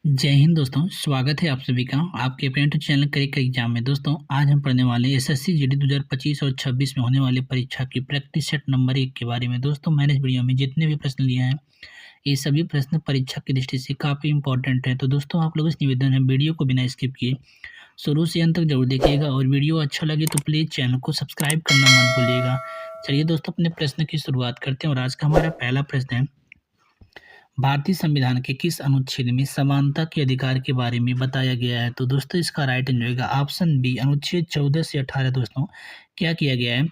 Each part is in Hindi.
जय हिंद दोस्तों, स्वागत है आप सभी का आपके अपने यूट्यूब चैनल करियर का एग्जाम में। दोस्तों आज हम पढ़ने वाले हैं एसएससी जीडी 2025 और 26 में होने वाली परीक्षा की प्रैक्टिस सेट नंबर 1 के बारे में। दोस्तों मैंने इस वीडियो में जितने भी प्रश्न लिए हैं ये सभी प्रश्न परीक्षा की दृष्टि से काफ़ी इंपॉर्टेंट है। तो दोस्तों आप लोगों से निवेदन है, वीडियो को बिना स्किप किए शुरू से अंत तक जरूर देखिएगा और वीडियो अच्छा लगे तो प्लीज़ चैनल को सब्सक्राइब करना मत भूलिएगा। चलिए दोस्तों अपने प्रश्न की शुरुआत करते हैं और आज का हमारा पहला प्रश्न है, भारतीय संविधान के किस अनुच्छेद में समानता के अधिकार के बारे में बताया गया है? तो दोस्तों इसका राइट आंसर होगा ऑप्शन बी, अनुच्छेद 14 से 18। दोस्तों क्या किया गया है,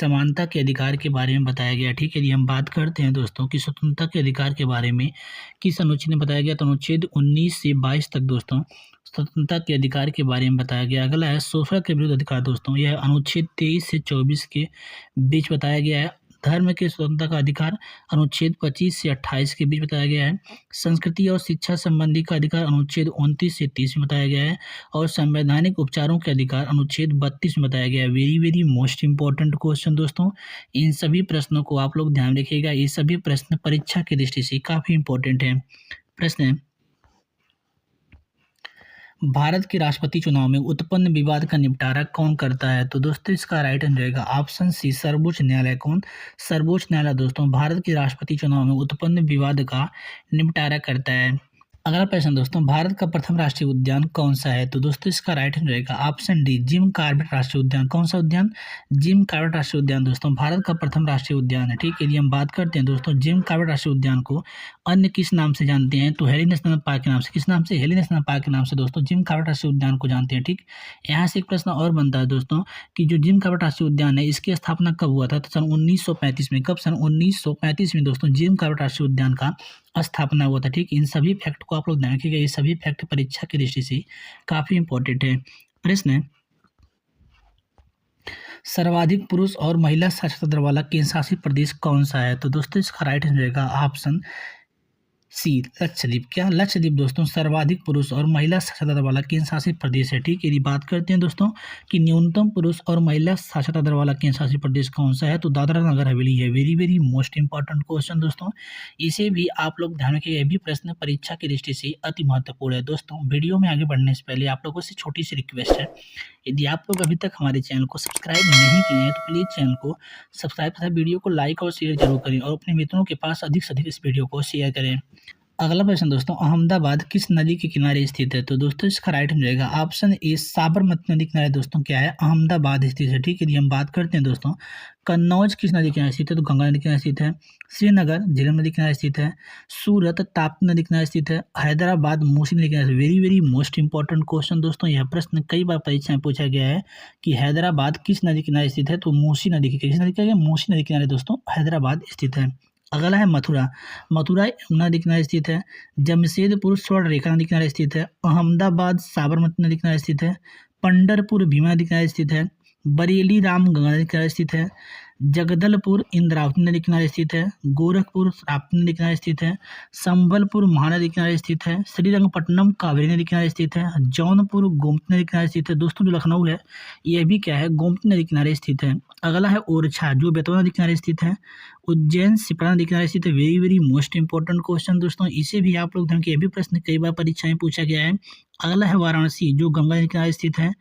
समानता के अधिकार के बारे में बताया गया है। ठीक है, यदि हम बात करते हैं दोस्तों कि स्वतंत्रता के अधिकार के बारे में किस अनुच्छेद में बताया गया, तो अनुच्छेद 19 से 22 तक दोस्तों स्वतंत्रता के अधिकार के बारे में बताया गया। अगला है शोषण के विरुद्ध अधिकार। दोस्तों यह अनुच्छेद 23 से 24 के बीच बताया गया है। धर्म के स्वतंत्रता का अधिकार अनुच्छेद 25 से 28 के बीच बताया गया है। संस्कृति और शिक्षा संबंधी का अधिकार अनुच्छेद 29 से 30 में बताया गया है और संवैधानिक उपचारों के अधिकार अनुच्छेद 32 में बताया गया है। Very very most important question दोस्तों, इन सभी प्रश्नों को आप लोग ध्यान रखिएगा। ये सभी प्रश्न परीक्षा की दृष्टि से काफी इंपॉर्टेंट है। प्रश्न है, भारत के राष्ट्रपति चुनाव में उत्पन्न विवाद का निपटारा कौन करता है? तो दोस्तों इसका राइट आंसर रहेगा ऑप्शन सी, सर्वोच्च न्यायालय। कौन? सर्वोच्च न्यायालय दोस्तों भारत के राष्ट्रपति चुनाव में उत्पन्न विवाद का निपटारा करता है। अगला प्रश्न दोस्तों, भारत का प्रथम राष्ट्रीय उद्यान कौन सा है? तो दोस्तों इसका राइट आंसर रहेगा ऑप्शन डी, जिम कॉर्बेट राष्ट्रीय उद्यान। कौन सा उद्यान? जिम कॉर्बेट राष्ट्रीय उद्यान दोस्तों भारत का प्रथम राष्ट्रीय उद्यान है। ठीक है, यदि हम बात करते हैं दोस्तों जिम कॉर्बेट राष्ट्रीय उद्यान को अन्य किस नाम से जानते हैं, तो हेली नेशनल पार्क के नाम से। किस नाम से? हेली नेशनल पार्क के नाम से दोस्तों जिम कॉर्बेट राष्ट्रीय उद्यान को जानते हैं। ठीक, यहाँ से एक प्रश्न और बनता है दोस्तों कि जो जिम कॉर्बेट राष्ट्रीय उद्यान है इसकी स्थापना कब हुआ था? तो सन 1935 में। कब? सन 1935 में दोस्तों जिम कॉर्बेट राष्ट्रीय उद्यान का स्थापना हुआ था। ठीक, इन सभी फैक्ट को आप लोग ध्यान रखिएगा, ये सभी फैक्ट परीक्षा की दृष्टि से काफी इंपॉर्टेंट है। प्रश्न है, सर्वाधिक पुरुष और महिला साक्षरता दर वाला केंद्र शासित प्रदेश कौन सा है? तो दोस्तों इसका राइट आंसर रहेगा ऑप्शन सी, लक्षद्वीप। क्या? लक्षद्वीप दोस्तों सर्वाधिक पुरुष और महिला साक्षरता दर वाला केंद्र शासित प्रदेश है। ठीक, यदि बात करते हैं दोस्तों कि न्यूनतम पुरुष और महिला साक्षरता दर वाला केंद्र शासित प्रदेश कौन सा है, तो दादरा नगर हवेली है। Very very most important question दोस्तों, इसे भी आप लोग ध्यान रखिए, यह भी प्रश्न परीक्षा की दृष्टि से अति महत्वपूर्ण है। दोस्तों वीडियो में आगे बढ़ने से पहले आप लोगों से छोटी सी रिक्वेस्ट है, यदि आप लोग अभी तक हमारे चैनल को सब्सक्राइब नहीं किए हैं तो प्लीज़ चैनल को सब्सक्राइब तथा वीडियो को लाइक और शेयर जरूर करें और अपने मित्रों के पास अधिक से अधिक इस वीडियो को शेयर करें। अगला प्रश्न दोस्तों, अहमदाबाद किस नदी के किनारे स्थित है? तो दोस्तों इसका राइट आंसर रहेगा ऑप्शन ए, साबरमती नदी किनारे। दोस्तों क्या है? अहमदाबाद स्थित है। ठीक है, यदि हम बात करते हैं दोस्तों कन्नौज किस नदी किनारे स्थित है, तो गंगा नदी किनारे स्थित है। श्रीनगर झेलम नदी किनारे स्थित है। सूरत ताप्ती नदी किनारे स्थित है। हैदराबाद मूसी नदी किनारे। Very very most important question दोस्तों, यह प्रश्न कई बार परीक्षा में पूछा गया है कि हैदराबाद किस नदी किनारे स्थित है, तो मूसी नदी के किस नदी किनारे? मूसी नदी किनारे दोस्तों हैदराबाद स्थित है। अगला है मथुरा। मथुरा यमुना नदी किनारे स्थित है। जमशेदपुर स्वर्ण रेखा नदी किनारे स्थित है। अहमदाबाद साबरमती नदी किनारे स्थित है। पंढरपुर भीमा नदी किनारे स्थित है। बरेली राम गंगा नदी किनारे स्थित है। जगदलपुर इंद्रावती नदी किनारे स्थित है। गोरखपुर ताप्ती नदी किनारे स्थित है। संबलपुर महानदी किनारे स्थित है। श्रीरंगपट्टनम कावेरी नदी किनारे स्थित है। जौनपुर गोमती नदी किनारे स्थित है। दोस्तों जो लखनऊ है यह भी क्या है? गोमती नदी किनारे स्थित है। अगला है ओरछा जो बेतवा नदी किनारे स्थित है। उज्जैन सिपरा नदी किनारे स्थित है। Very very most important question दोस्तों, इसे भी आप लोग ध्यान के, ये भी प्रश्न कई बार परीक्षा में पूछा गया है। अगला है वाराणसी जो गंगा नदी किनारे स्थित है।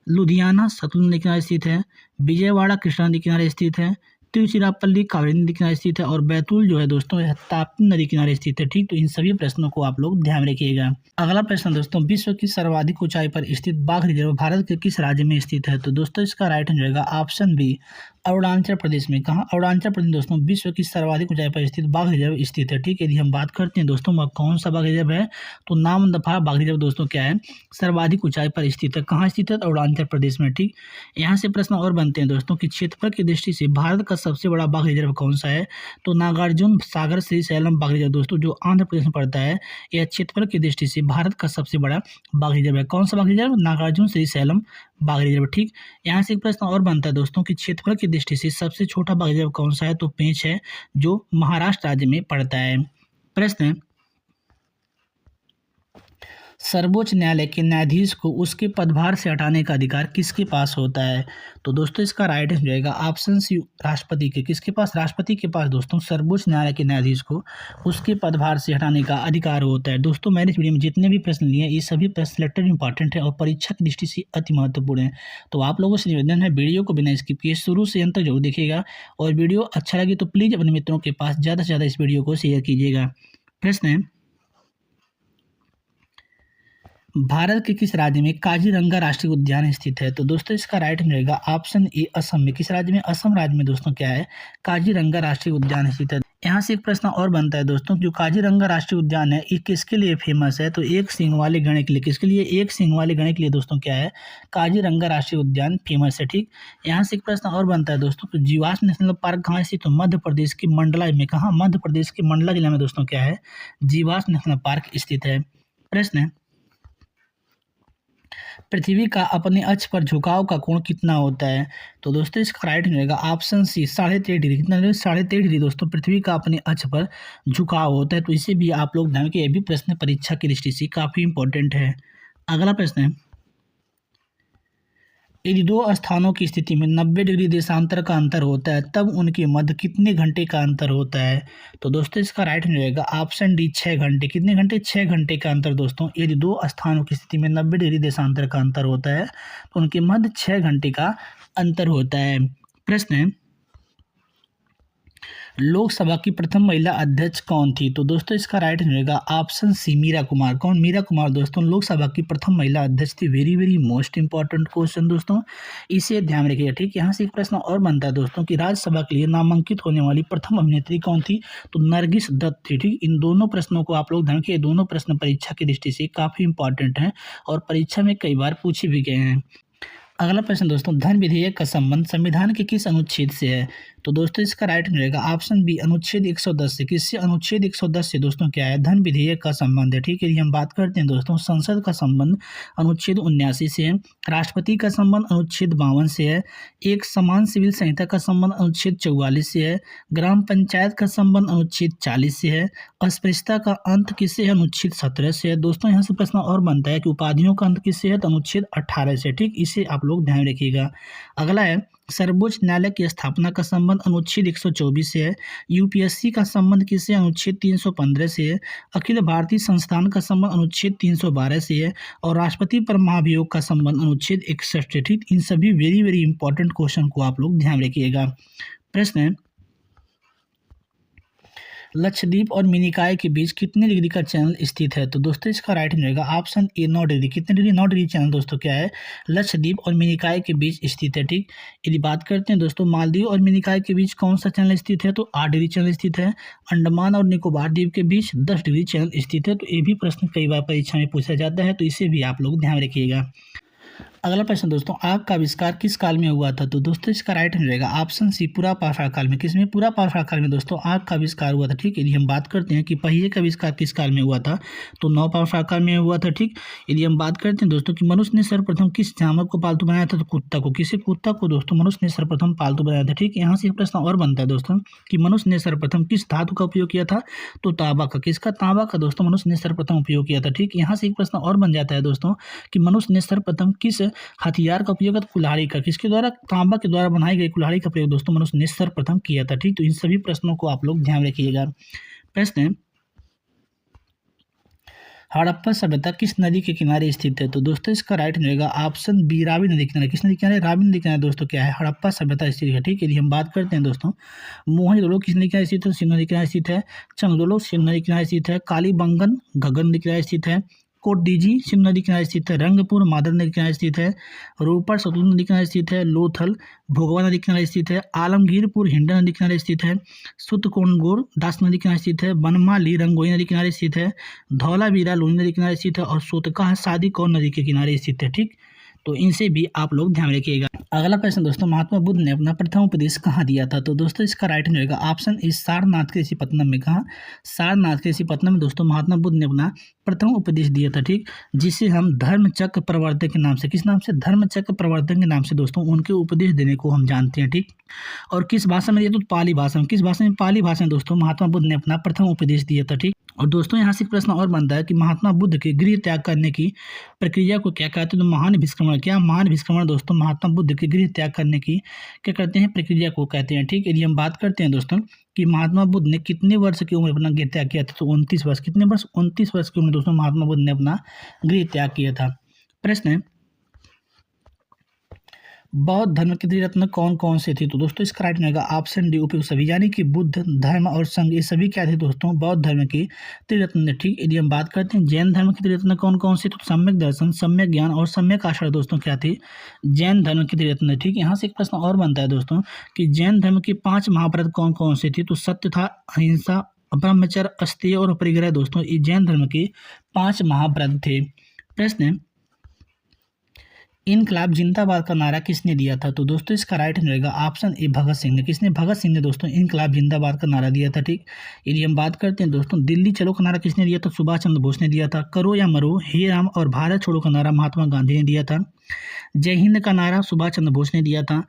लुधियाना सतलुज नदी किनारे स्थित है। विजयवाड़ा कृष्णा नदी किनारे स्थित है। तिरुचिरापल्ली कावेरी नदी किनारे स्थित है और बैतूल जो है दोस्तों यह ताप्ती नदी किनारे स्थित है। ठीक, तो इन सभी प्रश्नों को आप लोग ध्यान रखिएगा। अगला प्रश्न दोस्तों, विश्व की सर्वाधिक ऊंचाई पर स्थित बाघ रिजर्व भारत के किस राज्य में स्थित है? तो दोस्तों इसका राइट आंसर रहेगा ऑप्शन बी, अरुणाचल प्रदेश में। कहाँ? अरुणाचल प्रदेश दोस्तों विश्व की सर्वाधिक ऊंचाई पर स्थित बाघ रिजर्व स्थित है। ठीक है, यदि हम बात करते हैं दोस्तों वह कौन सा बाघ रिजर्व है, तो नामदफा बाघ रिजर्व दोस्तों क्या है? सर्वाधिक ऊंचाई पर स्थित है। कहाँ स्थित है? अरुणाचल प्रदेश में। ठीक, यहाँ से प्रश्न और बनते हैं दोस्तों कि क्षेत्रफल की दृष्टि से भारत का सबसे बड़ा बाघ रिजर्व कौन सा है, तो नागार्जुन सागर श्रीशैलम बाघ रिजर्व दोस्तों जो आंध्र प्रदेश में पड़ता है, यह क्षेत्रफल की दृष्टि से भारत का सबसे बड़ा बाघ रिजर्व है। कौन सा बाघ रिजर्व? नागार्जुन श्रीशैलम बाघ रिजर्व। ठीक, यहाँ से एक प्रश्न और बनता है दोस्तों कि क्षेत्रफल की दृष्टि से सबसे छोटा बाघ रिजर्व कौन सा है, तो पेंच है जो महाराष्ट्र राज्य में पड़ता है। प्रश्न है, सर्वोच्च न्यायालय के न्यायाधीश को उसके पदभार से हटाने का अधिकार किसके पास होता है? तो दोस्तों इसका राइट आंसर रहेगा ऑप्शन सी, राष्ट्रपति के। किसके पास? राष्ट्रपति के पास दोस्तों सर्वोच्च न्यायालय के न्यायाधीश को उसके पदभार से हटाने का अधिकार होता है। दोस्तों मैंने इस वीडियो में जितने भी प्रश्न लिए हैं ये सभी प्रश्न सिलेक्टेड इंपॉर्टेंट है और परीक्षा की दृष्टि से अति महत्वपूर्ण है। तो आप लोगों से निवेदन है वीडियो को बिना स्किप किए शुरू से अंत तक जरूर देखिएगा और वीडियो अच्छा लगे तो प्लीज़ अपने मित्रों के पास ज़्यादा से ज़्यादा इस वीडियो को शेयर कीजिएगा। प्रश्न है, भारत के किस राज्य में काजीरंगा राष्ट्रीय उद्यान स्थित है? तो दोस्तों इसका राइट आंसर रहेगा ऑप्शन ए, असम में। किस राज्य में? असम राज्य में दोस्तों क्या है? काजीरंगा राष्ट्रीय उद्यान स्थित है। यहाँ से एक प्रश्न और बनता है दोस्तों, जो काजीरंगा राष्ट्रीय उद्यान है ये किसके लिए फेमस है? तो एक सींग वाले गणें के लिए। किसके लिए? एक सींग वाले गणें के लिए दोस्तों क्या है? काजीरंगा राष्ट्रीय उद्यान फेमस है। ठीक, यहाँ से एक प्रश्न और बनता है दोस्तों, तो जीवाश्म नेशनल पार्क कहाँ स्थित? तो मध्य प्रदेश के मंडला में। कहाँ? मध्य प्रदेश के मंडला जिला में दोस्तों क्या है? जीवाश्म नेशनल पार्क स्थित है। प्रश्न है, पृथ्वी का अपने अक्ष पर झुकाव का कोण कितना होता है? तो दोस्तों इसका राइट आंसर रहेगा ऑप्शन सी, 13.5 डिग्री। कितना? 13.5 डिग्री दोस्तों पृथ्वी का अपने अक्ष पर झुकाव होता है। तो इसे भी आप लोग ध्यान, कि ये भी प्रश्न परीक्षा की दृष्टि से काफी इंपॉर्टेंट है। अगला प्रश्न है, यदि दो स्थानों की स्थिति में 90 डिग्री देशांतर का अंतर होता है तब उनके मध्य कितने घंटे का अंतर होता है? तो दोस्तों इसका राइट आंसर रहेगा ऑप्शन डी, 6 घंटे। कितने घंटे? 6 घंटे का अंतर दोस्तों, यदि दो स्थानों की स्थिति में 90 डिग्री देशांतर का अंतर होता है तो उनके मध्य 6 घंटे का अंतर होता है। प्रश्न है, लोकसभा की प्रथम महिला अध्यक्ष कौन थी? तो दोस्तों इसका राइट आंसर रहेगा ऑप्शन सी, मीरा कुमार। कौन? मीरा कुमार दोस्तों लोकसभा की प्रथम महिला अध्यक्ष थी। Very very most important question दोस्तों, इसे ध्यान रखिएगा। ठीक, यहाँ से एक प्रश्न और बनता है दोस्तों कि राज्यसभा के लिए नामांकित होने वाली प्रथम अभिनेत्री कौन थी? तो नरगिस दत्त थी। ठीक, इन दोनों प्रश्नों को आप लोग ध्यान रखिए, दोनों प्रश्न परीक्षा की दृष्टि से काफी इंपॉर्टेंट हैं और परीक्षा में कई बार पूछे भी गए हैं। अगला प्रश्न दोस्तों, धन विधेयक का संबंध संविधान के किस अनुच्छेद से है? तो दोस्तों इसका राइट आंसर रहेगा ऑप्शन बी, अनुच्छेद 110 से। किससे? अनुच्छेद 110 से दोस्तों क्या है? धन विधेयक का संबंध है। ठीक है, यदि हम बात करते हैं दोस्तों, संसद का संबंध अनुच्छेद 79 से है, राष्ट्रपति का संबंध अनुच्छेद 52 से है, एक समान सिविल संहिता का संबंध अनुच्छेद 44 से है, ग्राम पंचायत का संबंध अनुच्छेद 40 से है, अस्पृश्यता का अंत किससे है? अनुच्छेद 17 से है। दोस्तों यहाँ से प्रश्न और बनता है कि उपाधियों का अंत किससे है? तो अनुच्छेद 18 से। ठीक, इसे आप लोग ध्यान रखिएगा। अगला है, सर्वोच्च न्यायालय की स्थापना का संबंध अनुच्छेद 124 से है, यूपीएससी का संबंध किससे? अनुच्छेद 315 से है, अखिल भारतीय संस्थान का संबंध अनुच्छेद 312 से है और राष्ट्रपति पर महाभियोग का संबंध अनुच्छेद 61 से। ठीक, इन सभी वेरी वेरी इंपॉर्टेंट क्वेश्चन को आप लोग ध्यान रखिएगा। प्रश्न है, लक्षद्वीप और मिनिकॉय के बीच कितने डिग्री का चैनल स्थित है? तो दोस्तों इसका राइट आंसर रहेगा ऑप्शन ए, 9 डिग्री। कितने डिग्री? 9 डिग्री चैनल दोस्तों क्या है? लक्षद्वीप और मिनिकॉय के बीच स्थित है। ठीक, यदि बात करते हैं दोस्तों मालदीव और मिनिकॉय के बीच कौन सा चैनल स्थित है? तो 8 डिग्री चैनल स्थित है। अंडमान और निकोबार द्वीप के बीच 10 डिग्री चैनल स्थित है। तो ये भी प्रश्न कई बार परीक्षा में पूछा जाता है, तो इसे भी आप लोग ध्यान रखिएगा। अगला प्रश्न दोस्तों, आग का आविष्कार किस काल में हुआ था? तो दोस्तों इसका राइट आंसर रहेगा ऑप्शन सी, पुरापाषाण काल में। किसमें? पुरापाषाण काल में दोस्तों आग का आविष्कार हुआ था। ठीक, यदि हम बात करते हैं कि पहिए का आविष्कार किस काल में हुआ था? तो नवपाषाण काल में हुआ था। ठीक, यदि हम बात करते हैं दोस्तों कि मनुष्य ने सर्वप्रथम किस जानवर को पालतू बनाया था? तो कुत्ता को। किसे? कुत्ता को दोस्तों मनुष्य ने सर्वप्रथम पालतू बनाया था। ठीक, यहाँ से एक प्रश्न और बनता है दोस्तों कि मनुष्य ने सर्वप्रथम किस धातु का उपयोग किया था? तो तांबा का। किसका? तांबा का दोस्तों मनुष्य ने सर्वप्रथम उपयोग किया था। ठीक, यहाँ से एक प्रश्न और बन जाता है दोस्तों कि मनुष्य ने सर्वप्रथम किस हथियार का उपयोग? कुल्हाड़ी का। किसके द्वारा? तांबा के द्वारा बनाई गई कुल्हाड़ी का प्रयोग दोस्तों मनुष्य ने सर्वप्रथम किया था। ठीक, तो इन सभी प्रश्नों को आप लोग ध्यान रखिएगा। प्रश्न है, हड़प्पा सभ्यता किस नदी के किनारे स्थित है? तो दोस्तों इसका राइट रहेगा ऑप्शन बी, रावी नदी किनारे। किस नदी किनारे? रावी नदी किनारे दोस्तों क्या है? हड़प्पा सभ्यता स्थित है। ठीक, यदि हम बात करते हैं दोस्तों मोहनजोदड़ो किस नदी किनारे स्थित है? सिंधु नदी किनारे स्थित है। चंगदोलो सिंधु नदी किनारे स्थित है। कालीबंगन घग्गर नदी किनारे स्थित है। कोटडीजी सिंधु नदी किनारे स्थित है। रंगपुर मादर नदी किनारे स्थित है। रोपड़ सतलुज नदी किनारे स्थित है। लोथल भोगवा नदी किनारे स्थित है। आलमगीरपुर हिंडन नदी किनारे स्थित है। सुतकोणगोर दास नदी किनारे स्थित है। बनमाली रंगोई नदी किनारे स्थित है। धौलावीरा लूनी नदी किनारे स्थित है और सोतकाह सादी कौन नदी के किनारे स्थित है। ठीक, तो इनसे भी आप लोग ध्यान रखिएगा। अगला प्रश्न दोस्तों, महात्मा बुद्ध ने अपना प्रथम उपदेश कहाँ दिया था? तो दोस्तों इसका राइट रहेगा ऑप्शन इस सारनाथ के ऋषिपत्तनम में। कहा? सारनाथ के ऋषिपत्तनम में दोस्तों महात्मा बुद्ध ने अपना प्रथम उपदेश दिया था, ठीक, जिसे हम धर्म चक्र प्रवर्तक के नाम से, किस नाम से, धर्म चक्र प्रवर्तक के नाम से दोस्तों उनके उपदेश देने को हम जानते हैं, ठीक। और किस भाषा में दिया, तो पाली भाषा में, किस भाषा में, पाली भाषा में दोस्तों महात्मा बुद्ध ने अपना प्रथम उपदेश दिया था, ठीक। और दोस्तों यहाँ से एक प्रश्न और बनता है कि महात्मा बुद्ध के गृह त्याग करने की प्रक्रिया को क्या कहते हैं, तो महान विस्क्रमण, क्या, महान विस्क्रमण दोस्तों महात्मा बुद्ध के गृह त्याग करने की क्या करते हैं, प्रक्रिया को कहते हैं, ठीक। यदि हम बात करते हैं दोस्तों कि महात्मा बुद्ध ने कितने वर्ष की उम्र अपना गृह त्याग किया था, तो 29 वर्ष, कितने वर्ष, 29 वर्ष की उम्र दोस्तों महात्मा बुद्ध ने अपना गृह त्याग किया था। प्रश्न है, बौद्ध धर्म के त्रिरत्न कौन कौन से थे, तो दोस्तों इसका राइट रहेगा ऑप्शन डी उपयुक्त सभी, यानी कि बुद्ध, धर्म और संघ ये सभी क्या थे दोस्तों, बौद्ध धर्म के त्रिरत्न, ठीक। यदि हम बात करते हैं जैन धर्म के त्रिरत्न कौन कौन से, तो सम्यक दर्शन, सम्यक ज्ञान और सम्यक आचरण दोस्तों क्या थे, जैन धर्म के त्रिरत्न, ठीक। यहाँ से एक प्रश्न और बनता है दोस्तों कि जैन धर्म के 5 महाव्रत कौन कौन से थे, तो सत्य था, अहिंसा, ब्रह्मचर्य, अस्तेय और परिग्रह दोस्तों ये जैन धर्म के 5 महाव्रत थे। प्रश्न है, इनकलाब जिंदाबाद का नारा किसने दिया था, तो दोस्तों इसका राइट रहेगा ऑप्शन ए भगत सिंह ने, किसने, भगत सिंह ने दोस्तों इनकलाब जिंदाबाद का नारा दिया था, ठीक। यदि हम बात करते हैं दोस्तों दिल्ली चलो का नारा किसने दिया था, सुभाष चंद्र बोस ने दिया था। करो या मरो, हे राम और भारत छोड़ो का नारा महात्मा गांधी ने दिया था। जय हिंद का नारा सुभाष चंद्र बोस ने दिया था।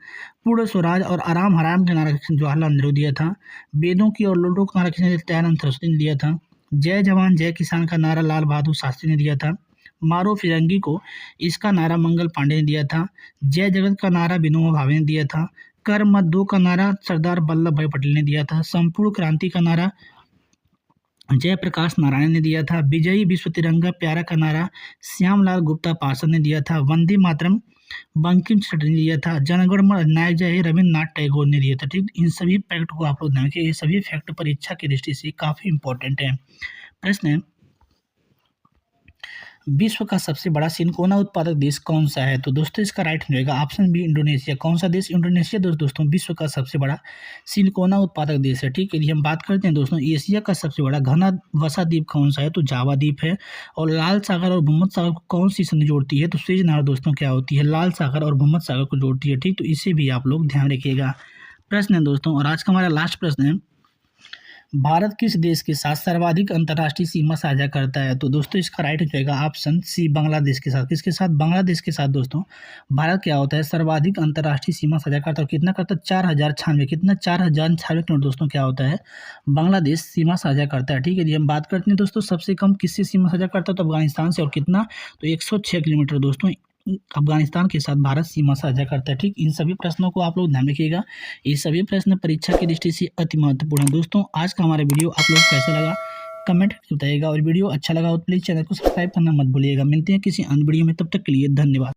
पूर्ण स्वराज और आराम हराम का नारा जवाहरलाल नेहरू दिया था। वेदों की और लूडो का नारा किसने दिया, दयानंद सरस्वती ने दिया था। जय जवान जय किसान का नारा लाल बहादुर शास्त्री ने दिया था। मारो फिरंगी को, इसका नारा मंगल पांडे ने दिया था। जय जगत का नारा विनोबा भावे ने दिया था। कर मत दो का नारा सरदार वल्लभ भाई पटेल ने दिया था। संपूर्ण क्रांति का नारा जयप्रकाश नारायण ने दिया था। विजयी विश्व तिरंगा प्यारा का नारा श्यामलाल गुप्ता पार्षद ने दिया था। वंदे मातरम बंकिम चटर्जी ने दिया था। जनगण मन अधिनायक जय हे रविन्द्रनाथ टैगोर ने दिया था, ठीक। इन सभी फैक्ट को आप लोग ध्यान रखिए, ये सभी फैक्ट परीक्षा की दृष्टि से काफी इंपॉर्टेंट है। प्रश्न है, विश्व का सबसे बड़ा सिनकोना उत्पादक देश कौन सा है, तो दोस्तों इसका राइट रहेगा ऑप्शन बी इंडोनेशिया। कौन सा देश, इंडोनेशिया दोस्तों विश्व का सबसे बड़ा सिनकोना उत्पादक देश है, ठीक। यदि हम बात करते हैं दोस्तों एशिया का सबसे बड़ा घना वसा द्वीप कौन सा है, तो जावा द्वीप है। और लाल सागर और भूमध्य सागर को कौन सी संधि जोड़ती है, तो स्वेज नाहर दोस्तों क्या होती है, लाल सागर और भूमध्य सागर को जोड़ती है, ठीक। तो इसे भी आप लोग ध्यान रखिएगा। प्रश्न है दोस्तों, और आज का हमारा लास्ट प्रश्न है, भारत किस देश के साथ सर्वाधिक अंतर्राष्ट्रीय सीमा साझा करता है, तो दोस्तों इसका राइट हो जाएगा ऑप्शन सी बांग्लादेश के साथ। किसके साथ, बांग्लादेश के साथ दोस्तों भारत क्या होता है, सर्वाधिक अंतर्राष्ट्रीय सीमा साझा करता है। कितना करता है, 4096, कितना 4096 किलोमीटर दोस्तों क्या होता है, बांग्लादेश सीमा साझा करता है, ठीक है। यदि हम बात करते हैं दोस्तों सबसे कम किससे सीमा साझा करता है, तो अफगानिस्तान से, और कितना, तो 106 किलोमीटर दोस्तों अफगानिस्तान के साथ भारत सीमा साझा करता है, ठीक। इन सभी प्रश्नों को आप लोग ध्यान रखिएगा, ये सभी प्रश्न परीक्षा की दृष्टि से अति महत्वपूर्ण है। दोस्तों आज का हमारा वीडियो आप लोग कैसा लगा कमेंट करके बताइएगा, और वीडियो अच्छा लगा तो प्लीज़ चैनल को सब्सक्राइब करना मत भूलिएगा। मिलते हैं किसी अन्य वीडियो में, तब तक के लिए धन्यवाद।